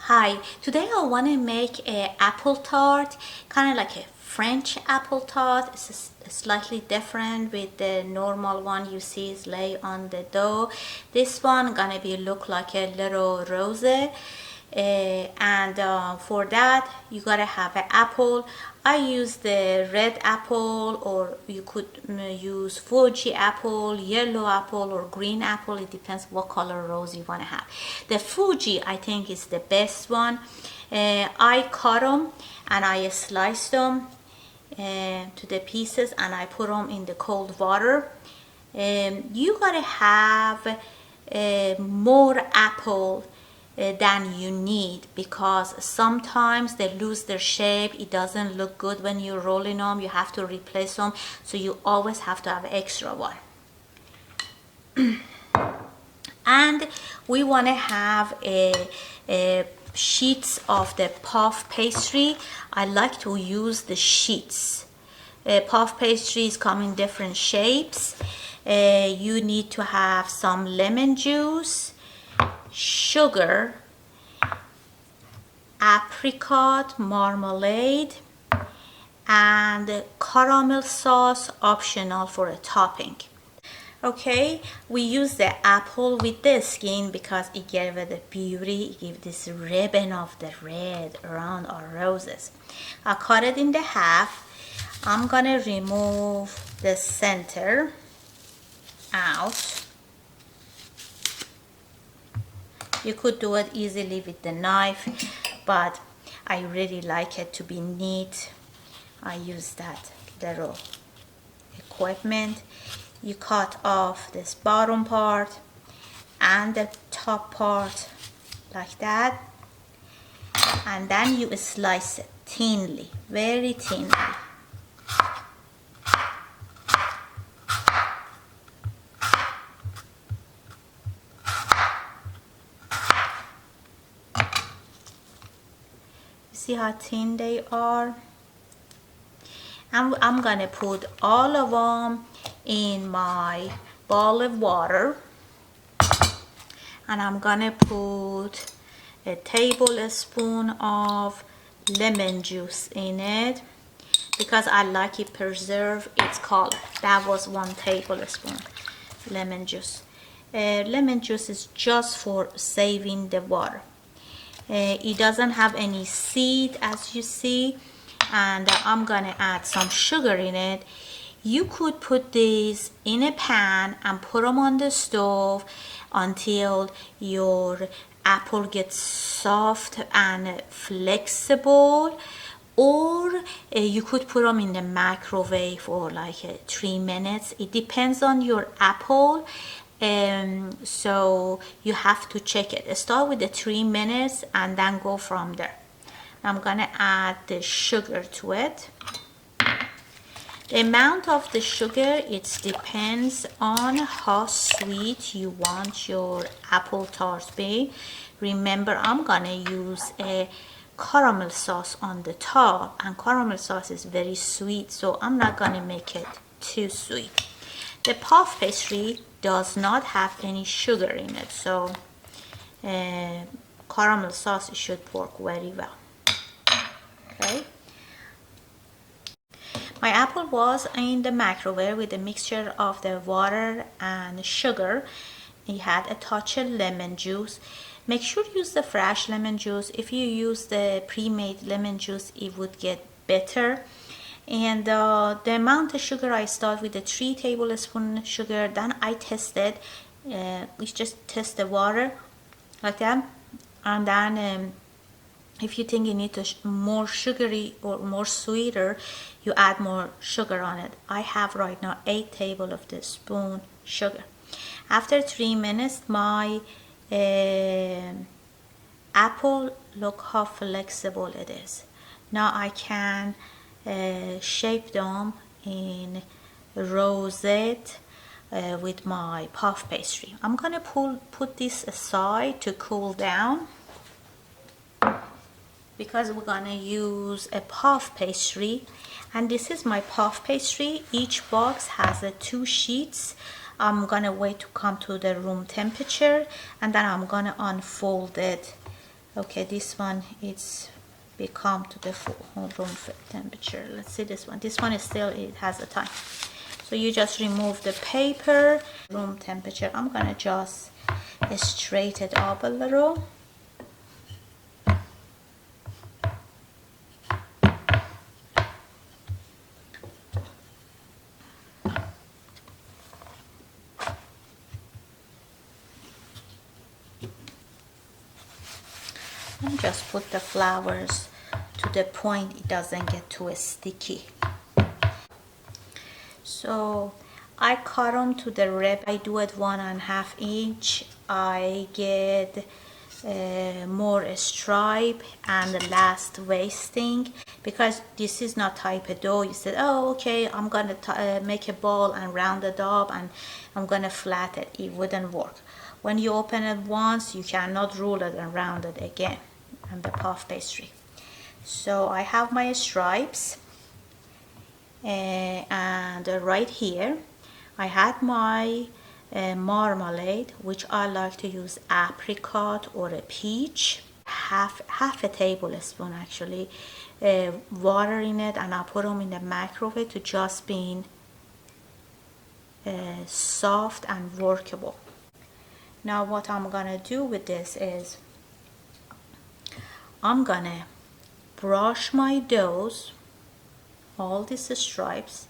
Hi, today I want to make a apple tart, kind of like a French apple tart. It's slightly different with the normal one you see is lay on the dough. This one gonna be look like a little rose. For that you gotta have an apple. I use the red apple, or you could use Fuji apple, yellow apple, or green apple. It depends what color rose you want to have. The Fuji I think is the best one. I cut them and I sliced them to the pieces and I put them in the cold water. You gotta have more apple than you need, because sometimes they lose their shape. It doesn't look good when you're rolling them. You have to replace them, so you always have to have extra one. And we want to have a sheets of the puff pastry. I like to use the sheets. Puff pastries come in different shapes. You need to have some lemon juice, sugar, apricot marmalade, and caramel sauce, optional for a topping. Okay, we use the apple with the skin because it gave it the beauty. It gave this ribbon of the red around our roses. I cut it in the half. I'm gonna remove the center out. You could do it easily with the knife, but I really like it to be neat. I use that little equipment. You cut off this bottom part and the top part like that, and then you slice it thinly, very thinly. See how thin they are? I'm gonna put all of them in my bowl of water, and I'm gonna put a tablespoon of lemon juice in it because I like it preserve its color. That was 1 tablespoon lemon juice. Lemon juice is just for saving the water. It doesn't have any seed, as you see, and I'm gonna add some sugar in it. You could put these in a pan and put them on the stove until your apple gets soft and flexible, or you could put them in the microwave for like 3 minutes. It depends on your apple. So you have to check it. Start with the 3 minutes and then go from there. I'm gonna add the sugar to it. The amount of the sugar, it depends on how sweet you want your apple tart to be. Remember, I'm gonna use a caramel sauce on the top, and caramel sauce is very sweet, so I'm not gonna make it too sweet. The puff pastry does not have any sugar in it, so caramel sauce should work very well. Okay. My apple was in the microwave with a mixture of the water and sugar. It had a touch of lemon juice. Make sure to use the fresh lemon juice. If you use the pre-made lemon juice, it would get better. And the amount of sugar, I start with the 3 tablespoons sugar. Then I tested. We just test the water like that, and then if you think you need to more sugary or more sweeter, you add more sugar on it. I have right now 8 tablespoons sugar. After 3 minutes, my apple, look how flexible it is. Now I can shape them in rosette with my puff pastry. I'm gonna put this aside to cool down, because we're gonna use a puff pastry, and this is my puff pastry. Each box has 2 sheets. I'm gonna wait to come to the room temperature, and then I'm gonna unfold it Okay, this one it's become to the full room temperature. Let's see this one. This one is still, it has a time. So you just remove the paper, room temperature. I'm gonna just straight it up a little. And just put the flowers to the point it doesn't get too sticky. So I cut them to the rib. I do it 1.5 inch. I get more stripe and last wasting, because this is not type of dough. You said, oh okay, I'm gonna make a ball and round it up and I'm gonna flat it. It wouldn't work. When you open it once, you cannot roll it and round it again on the puff pastry. So I have my stripes, and right here I had my marmalade, which I like to use apricot or a peach, half a tablespoon actually, water in it, and I put them in the microwave to just be soft and workable. Now what I'm gonna do with this is I'm gonna brush my doughs, all these stripes,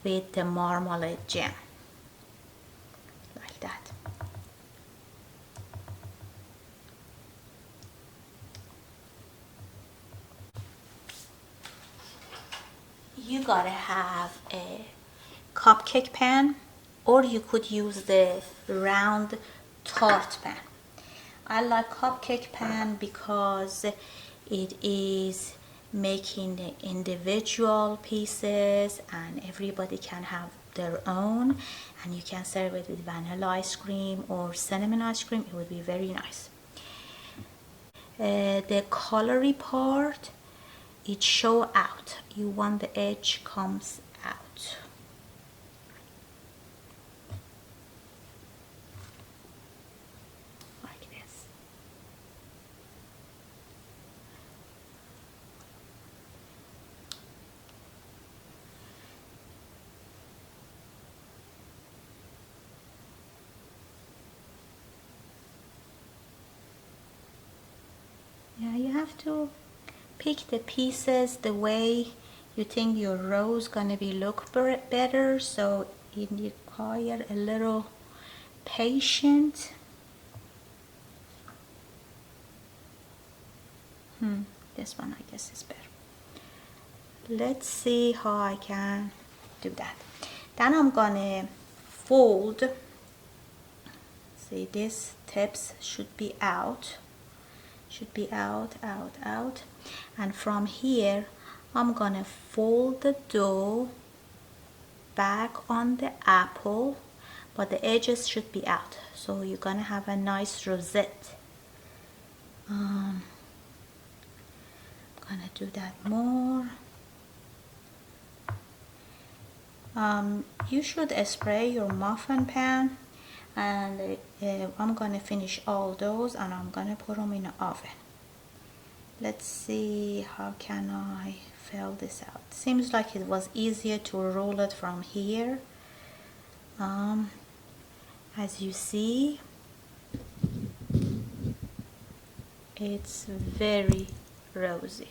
with the marmalade jam, like that. You gotta have a cupcake pan, or you could use the round tart pan. I like cupcake pan because it is making the individual pieces and everybody can have their own, and you can serve it with vanilla ice cream or cinnamon ice cream. It would be very nice. The colory part, it show out. You want the edge comes out. Like this. Yeah, you have to pick the pieces the way you think your rose gonna be look better, so it require a little patience. This one I guess is better. Let's see how I can do that. Then I'm gonna fold. See, this tips should be out. Should be out, out, out. And from here, I'm gonna fold the dough back on the apple, but the edges should be out. So you're gonna have a nice rosette. I'm gonna do that more. You should spray your muffin pan, and I'm gonna finish all those and I'm gonna put them in the oven. Let's see, how can I fill this out? Seems like it was easier to roll it from here. As you see, it's very rosy.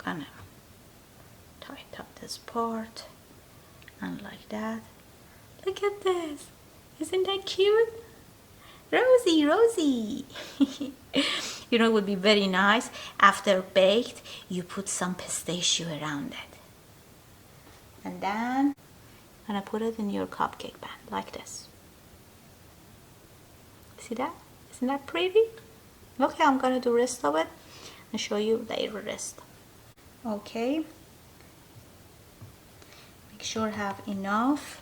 I'm gonna tighten up this part and like that. Look at this, isn't that cute? Rosy, rosy. You know, it would be very nice after baked, you put some pistachio around it, and then I'm gonna put it in your cupcake pan like this. See that? Isn't that pretty? Okay, I'm gonna do rest of it and show you the rest. Okay, make sure I have enough.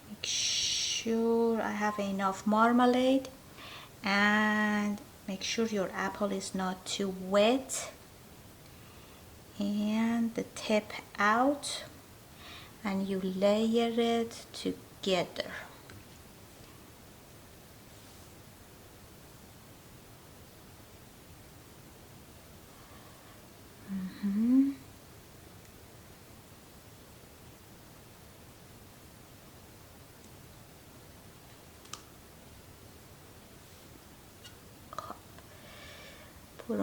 Make sure I have enough marmalade, and make sure your apple is not too wet. And the tip out and you layer it together.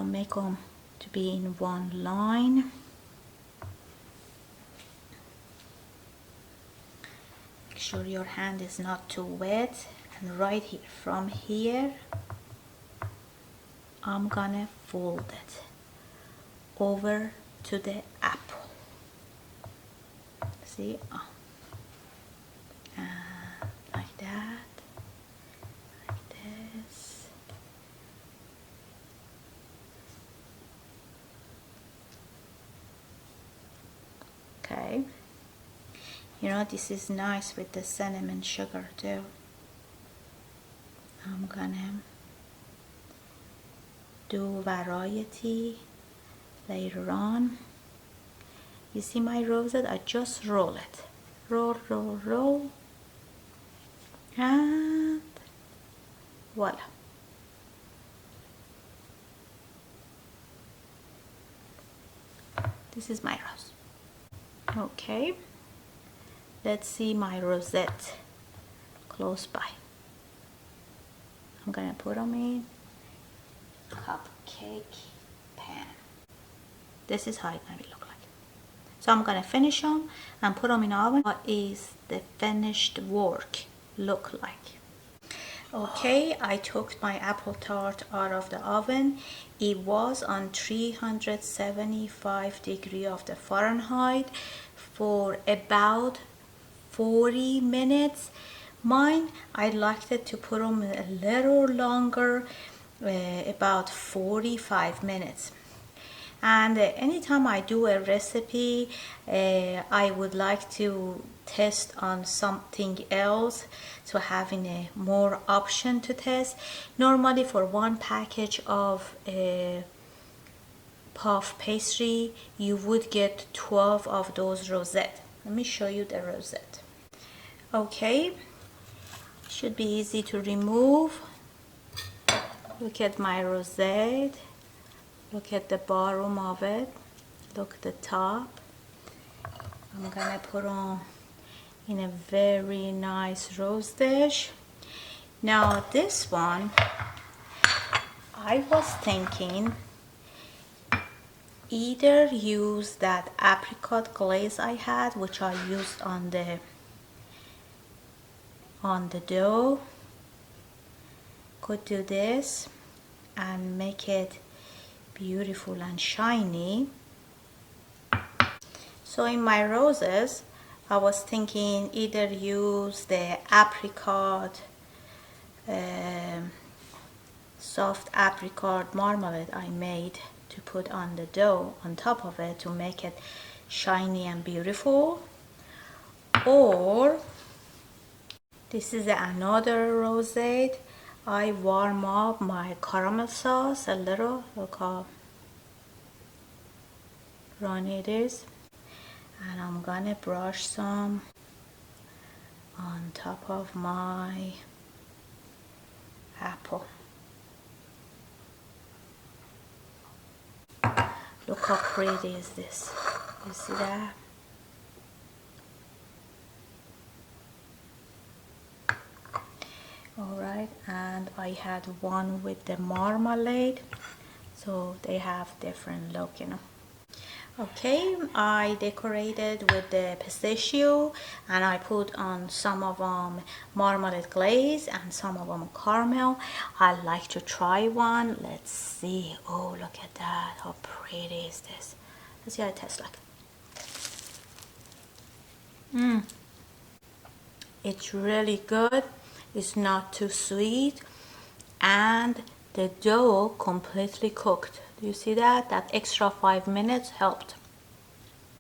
Make them to be in one line. Make sure your hand is not too wet, and right here, from here, I'm gonna fold it over to the apple. See? Like that, like this. Okay, you know, this is nice with the cinnamon sugar too. I'm gonna do variety later on. You see my rosette? I just roll it. Roll, roll, roll. And voila. This is my rose. Okay, let's see my rosette close by. I'm gonna put them in cupcake pan. This is how it's gonna look like. So I'm gonna finish them and put them in the oven. What is the finished work look like? Okay, I took my apple tart out of the oven. It was on 375 degrees of the Fahrenheit for about 40 minutes. Mine, I liked it to put them a little longer, about 45 minutes. And anytime I do a recipe, I would like to test on something else, so having a more option to test. Normally for one package of puff pastry, you would get 12 of those rosette. Let me show you the rosette. Okay, should be easy to remove. Look at my rosette. Look at the bottom of it. Look at the top. I'm gonna put on in a very nice rose dish. Now this one, I was thinking either use that apricot glaze I had, which I used on the dough. Could do this and make it beautiful and shiny. So in my roses, I was thinking either use the apricot, soft apricot marmalade I made to put on the dough on top of it to make it shiny and beautiful, or this is another rosette. I warm up my caramel sauce a little. Look how runny it is. And I'm gonna brush some on top of my apple. Look how pretty is this. You see that? Alright, and I had one with the marmalade, so they have different look, you know. Okay, I decorated with the pistachio and I put on some of them marmalade glaze and some of them caramel. I like to try one. Let's see. Oh, look at that. How pretty is this? Let's see how it tastes like. It's really good. It's not too sweet, and the dough completely cooked. Do you see that? That extra 5 minutes helped.